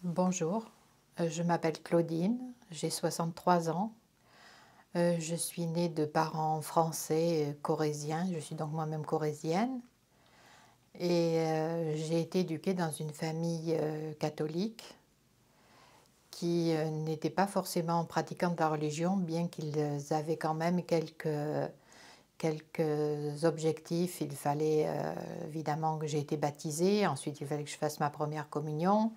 Bonjour, je m'appelle Claudine, j'ai 63 ans. Je suis née de parents français corréziens, je suis donc moi-même corrézienne. Et j'ai été éduquée dans une famille catholique qui n'était pas forcément pratiquante de la religion, bien qu'ils avaient quand même quelques objectifs. Il fallait évidemment que j'ai été baptisée, ensuite il fallait que je fasse ma première communion.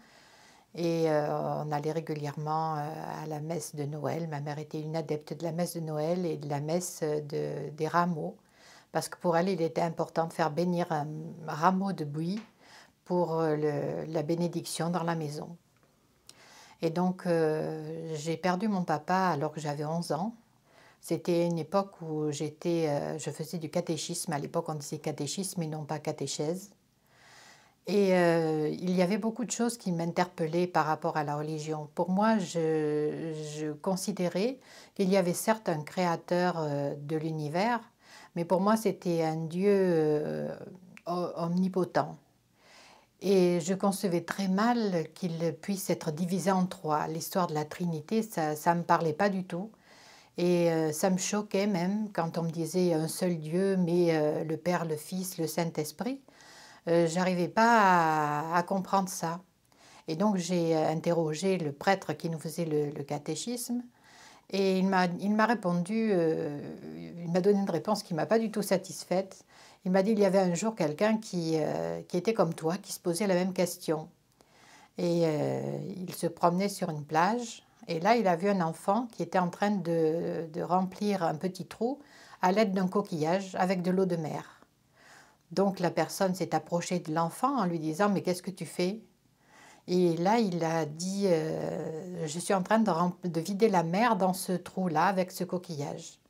Et on allait régulièrement à la messe de Noël. Ma mère était une adepte de la messe de Noël et de la messe des rameaux, parce que pour elle, il était important de faire bénir un rameau de buis pour la bénédiction dans la maison. Et donc, j'ai perdu mon papa alors que j'avais 11 ans. C'était une époque où je faisais du catéchisme. À l'époque, on disait catéchisme et non pas catéchèse. Et il y avait beaucoup de choses qui m'interpellaient par rapport à la religion. Pour moi, je considérais qu'il y avait certes un créateur de l'univers, mais pour moi, c'était un Dieu omnipotent. Et je concevais très mal qu'il puisse être divisé en trois. L'histoire de la Trinité, ça ne me parlait pas du tout. Et ça me choquait même quand on me disait un seul Dieu, mais le Père, le Fils, le Saint-Esprit. J'arrivais pas à comprendre ça. Et donc j'ai interrogé le prêtre qui nous faisait le catéchisme et il m'a répondu, il m'a donné une réponse qui ne m'a pas du tout satisfaite. Il m'a dit qu'il y avait un jour quelqu'un qui était comme toi, qui se posait la même question. Et il se promenait sur une plage et là il a vu un enfant qui était en train de remplir un petit trou à l'aide d'un coquillage avec de l'eau de mer. Donc la personne s'est approchée de l'enfant en lui disant « Mais qu'est-ce que tu fais ?» Et là, il a dit « Je suis en train de vider la mer dans ce trou-là avec ce coquillage. »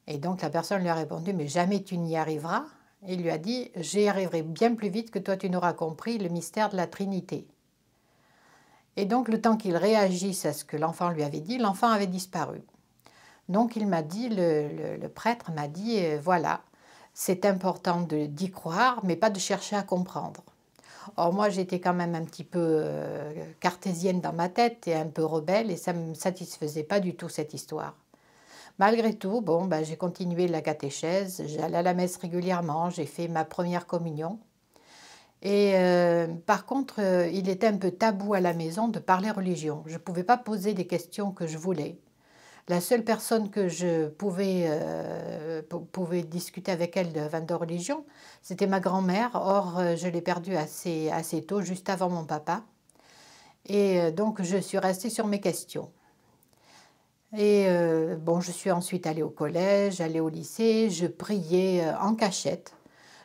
Et donc la personne lui a répondu « Mais jamais tu n'y arriveras. » Et il lui a dit « J'y arriverai bien plus vite que toi tu n'auras compris le mystère de la Trinité. » Et donc le temps qu'il réagisse à ce que l'enfant lui avait dit, l'enfant avait disparu. Donc il m'a dit, le prêtre m'a dit « Voilà, c'est important d'y croire, mais pas de chercher à comprendre. » Or moi j'étais quand même un petit peu cartésienne dans ma tête et un peu rebelle et ça ne me satisfaisait pas du tout cette histoire. Malgré tout, bon, ben, j'ai continué la catéchèse, j'allais à la messe régulièrement, j'ai fait ma première communion. Et par contre, il était un peu tabou à la maison de parler religion. Je ne pouvais pas poser des questions que je voulais. La seule personne que je pouvais discuter avec elle de religion, c'était ma grand-mère. Or, je l'ai perdue assez tôt, juste avant mon papa. Et donc, je suis restée sur mes questions. Et bon, je suis ensuite allée au collège, allée au lycée, je priais en cachette.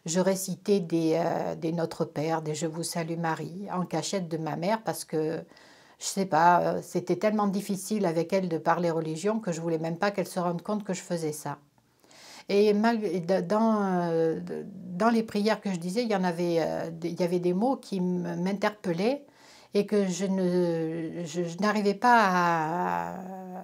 Je récitais des Notre Père, des Je vous salue Marie, en cachette de ma mère parce que je sais pas, c'était tellement difficile avec elle de parler religion que je voulais même pas qu'elle se rende compte que je faisais ça. Et dans les prières que je disais, il y avait des mots qui m'interpellaient et que je n'arrivais pas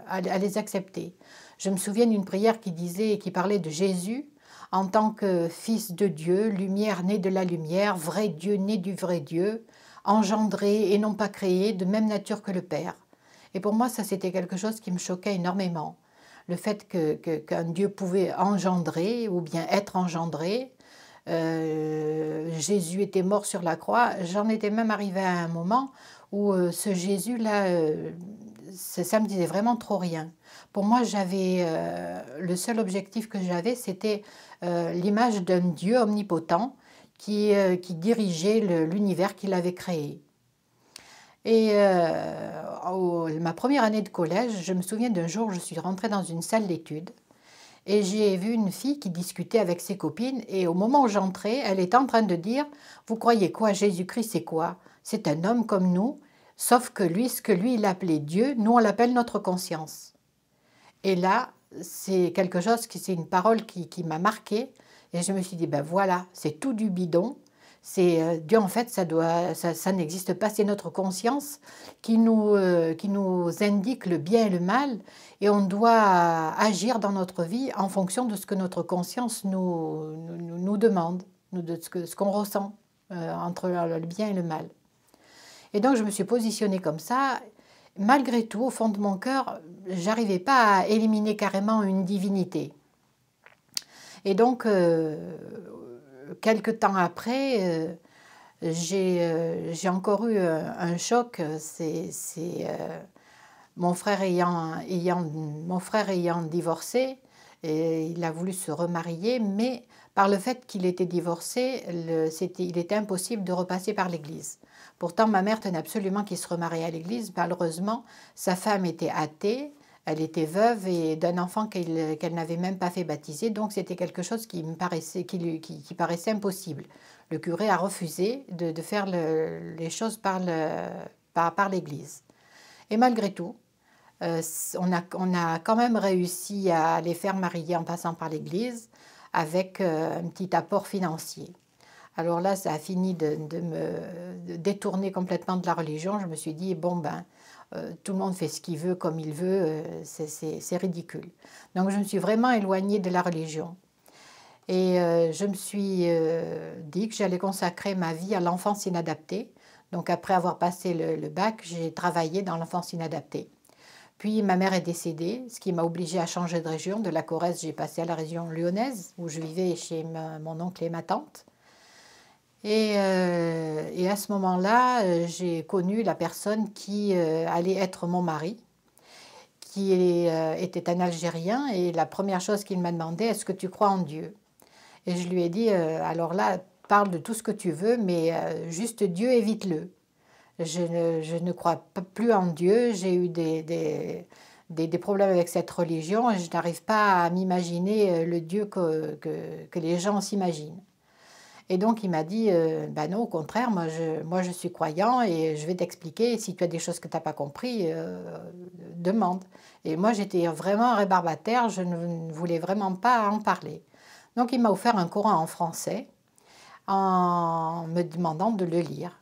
à les accepter. Je me souviens d'une prière qui parlait de Jésus en tant que fils de Dieu, lumière née de la lumière, vrai Dieu né du vrai Dieu, engendré et non pas créé, de même nature que le Père. Et pour moi, ça c'était quelque chose qui me choquait énormément. Le fait qu'un Dieu pouvait engendrer ou bien être engendré. Jésus était mort sur la croix. J'en étais même arrivée à un moment où ce Jésus-là, ça me disait vraiment trop rien. Pour moi, le seul objectif que j'avais, c'était l'image d'un Dieu omnipotent qui dirigeait l'univers qu'il avait créé. Et ma première année de collège, je me souviens d'un jour, je suis rentrée dans une salle d'études et j'ai vu une fille qui discutait avec ses copines et au moment où j'entrais, elle était en train de dire « Vous croyez quoi? Jésus-Christ, c'est quoi? C'est un homme comme nous, sauf que lui, ce que lui, il appelait Dieu, nous, on l'appelle notre conscience. » Et là, c'est une parole qui m'a marquée et je me suis dit « Ben voilà, c'est tout du bidon. » Dieu, en fait, ça n'existe pas. C'est notre conscience qui nous indique le bien et le mal. Et on doit agir dans notre vie en fonction de ce que notre conscience nous demande, de ce qu'on ressent entre le bien et le mal. Et donc je me suis positionnée comme ça. Malgré tout, au fond de mon cœur, j'arrivais pas à éliminer carrément une divinité. Et donc, quelque temps après, j'ai encore eu un choc. Mon frère ayant divorcé, et il a voulu se remarier, mais par le fait qu'il était divorcé, il était impossible de repasser par l'église. Pourtant, ma mère tenait absolument qu'il se remarie à l'église. Malheureusement, sa femme était athée, elle était veuve et d'un enfant qu'elle n'avait même pas fait baptiser, donc c'était quelque chose qui paraissait impossible. Le curé a refusé de faire les choses par l'église. Et malgré tout, on a quand même réussi à les faire marier en passant par l'église avec un petit apport financier. Alors là, ça a fini de me détourner complètement de la religion. Je me suis dit, bon ben, tout le monde fait ce qu'il veut, comme il veut, c'est ridicule. Donc je me suis vraiment éloignée de la religion. Et je me suis dit que j'allais consacrer ma vie à l'enfance inadaptée. Donc après avoir passé le bac, j'ai travaillé dans l'enfance inadaptée. Puis ma mère est décédée, ce qui m'a obligée à changer de région. De la Corrèze, j'ai passé à la région lyonnaise, où je vivais chez mon oncle et ma tante. Et à ce moment-là, j'ai connu la personne qui allait être mon mari, qui était un Algérien. Et la première chose qu'il m'a demandé, est-ce que tu crois en Dieu? Et je lui ai dit, alors là, parle de tout ce que tu veux, mais juste Dieu, évite-le. Je ne crois plus en Dieu, j'ai eu des problèmes avec cette religion et je n'arrive pas à m'imaginer le Dieu que les gens s'imaginent. Et donc il m'a dit, ben non, au contraire, moi je suis croyant et je vais t'expliquer, si tu as des choses que tu n'as pas compris, demande. Et moi j'étais vraiment rébarbateur, je ne voulais vraiment pas en parler. Donc il m'a offert un Coran en français en me demandant de le lire.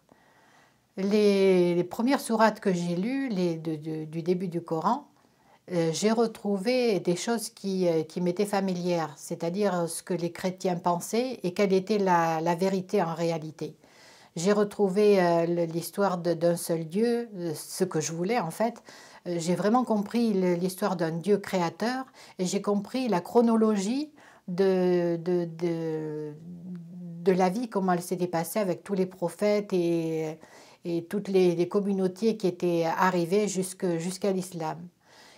Les premières sourates que j'ai lues, du début du Coran, j'ai retrouvé des choses qui m'étaient familières, c'est-à-dire ce que les chrétiens pensaient et quelle était la vérité en réalité. J'ai retrouvé l'histoire d'un seul Dieu, ce que je voulais en fait. J'ai vraiment compris l'histoire d'un Dieu créateur et j'ai compris la chronologie de la vie, comment elle s'était passée avec tous les prophètes et toutes les communautés qui étaient arrivées jusqu'à l'islam.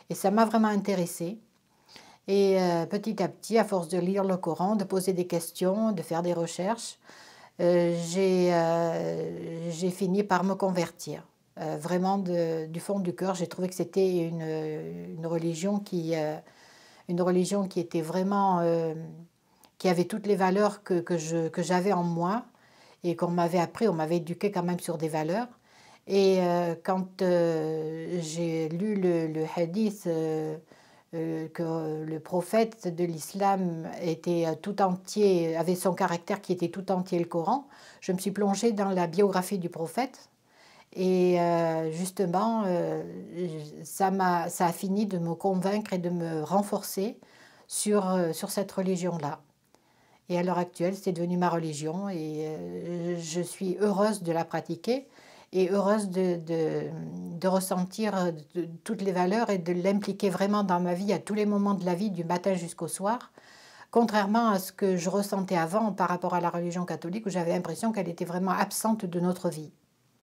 Et ça m'a vraiment intéressée. Et petit à petit, à force de lire le Coran, de poser des questions, de faire des recherches, j'ai fini par me convertir. Vraiment du fond du cœur, j'ai trouvé que c'était une religion qui était vraiment, qui avait toutes les valeurs que j'avais en moi et qu'on m'avait appris, on m'avait éduqué quand même sur des valeurs. Et quand j'ai lu le hadith que le prophète de l'islam était tout entier, avait son caractère qui était tout entier le Coran, je me suis plongée dans la biographie du prophète. Et justement, ça a fini de me convaincre et de me renforcer sur cette religion-là. Et à l'heure actuelle, c'est devenu ma religion et je suis heureuse de la pratiquer et heureuse de ressentir toutes les valeurs et de l'impliquer vraiment dans ma vie à tous les moments de la vie, du matin jusqu'au soir, contrairement à ce que je ressentais avant par rapport à la religion catholique où j'avais l'impression qu'elle était vraiment absente de notre vie.